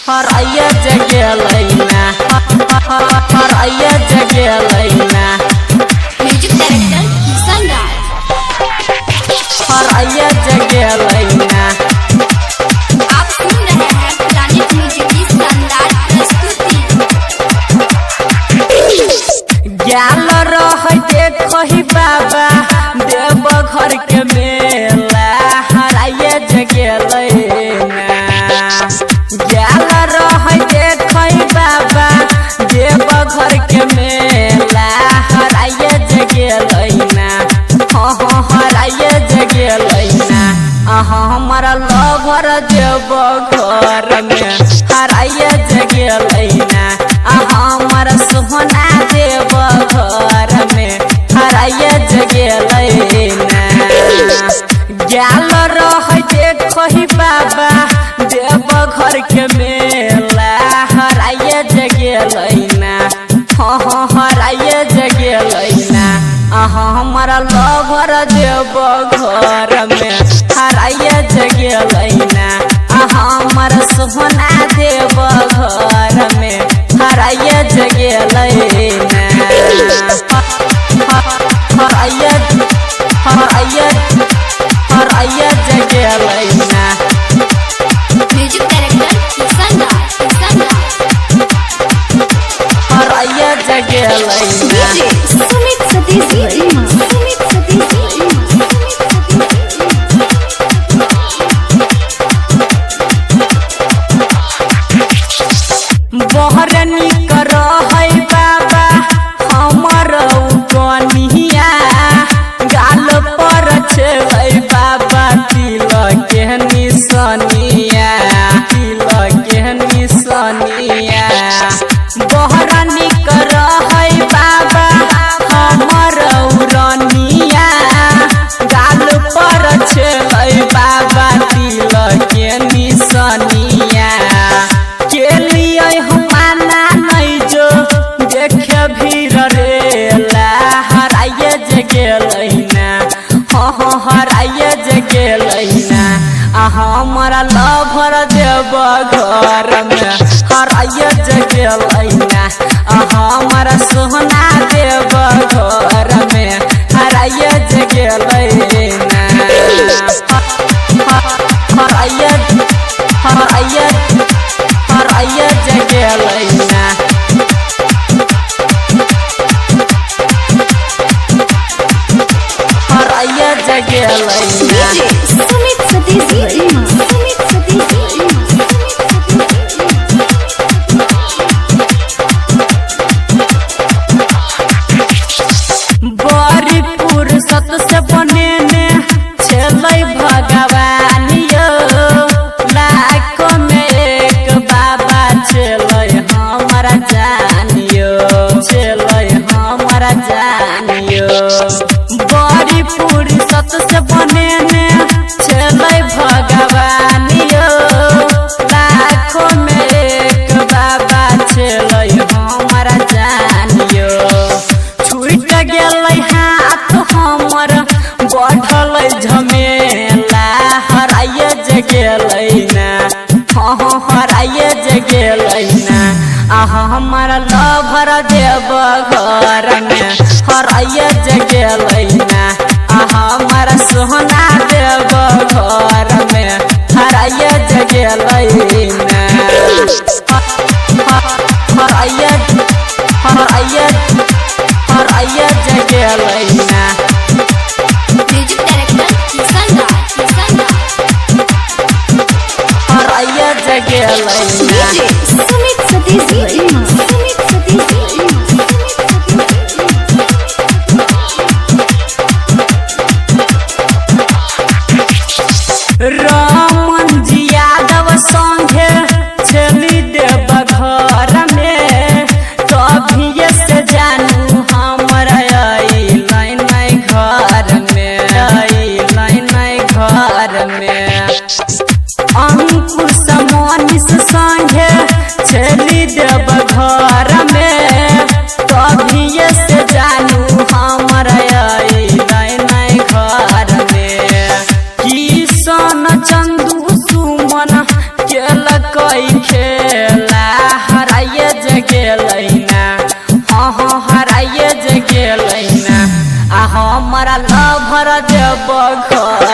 हराइया जगे लैना हराइया जगे लैना म्यूजिक डायरेक्टर किशन राज। हराइया जगे लैना। आप सुन रहे हैं प्लानिट म्यूजिक की शानदार प्रस्तुति। ज्ञान रह देखहि बाबा देव घर के मेला हराइया जगे लैना। ज्ञान रह देखहि बाबा देव घर के मेला हराइया जगे लैना। हाँ हराइया जगे लैना। हमारा लवर देव घर में हराइया जगे लैना। हमारा सोहना देव घर में हराइया जगे लैना। ज्ञान रह देखहि बाबा देव घर के मेला हराइया जगे लैना। हाँ हराइया जगे लैना। हमारा लवर देव घर में हराइया जगे लैना। हमारा सोहना देव घर में हराइया जगे लैना। हराइया हराइया हराइया जगे लैना। म्यूजिक डायरेक्टर किशन राज। हराइया जगे लैना। सुमित सतीश बहरनी कर है बाबा हमर कनिया गाल पर छे बाबा तिलक के निशानिया तिलक के निशानिया। बहरनी कर है बाबा हमर रनिया गाल पर छे बाबा तिलक के निशानिया। के लिए हमाना नहीं जो देखे भीड़ रेला हराइया जगे लैना। हाँ हराइया जगे लैना। हमारा लवर देव घर में हराइया जगे लैना। हमारा सोहना देव घर में हराइया जगे लैना। हराइया हराइया हराइया जगे लैना। हराइया जगे लैना। सुमित सतीश बड़ी फुर्सत से बनेने छलै भगवान यो। लाख में एक बाबा छलै हमारा जानियो छलै हमारा जानियो। बड़ी फुर्सत से बनेने छलै भगवान यो। लाख में एक बाबा छलै हमारा जानियो। छूट गेलै हाथ हमर बढ़ल झमेला हराइया जगे लैना। हाँ हराइया जगे लैना। हमारा लवर देव घर में हराइया जगे लैना। हमारा सोहना देव घर में हराइया जगे लैना। हराइया हराइया हराइया जगे लैना। म्यूजिक डायरेक्टर किशन राज। हराइया जगे लैना। सुमित सतीश रामन जी यादव संगे छली देव घर में। कभी से जानू हमारा लाइन घर में लाइन घर में। अंकुश मनीष संगे छली देव घर कई खेला हराइए जे गेलैना हाँ हराइए जे गेलैना आ हमारा लभर देव घर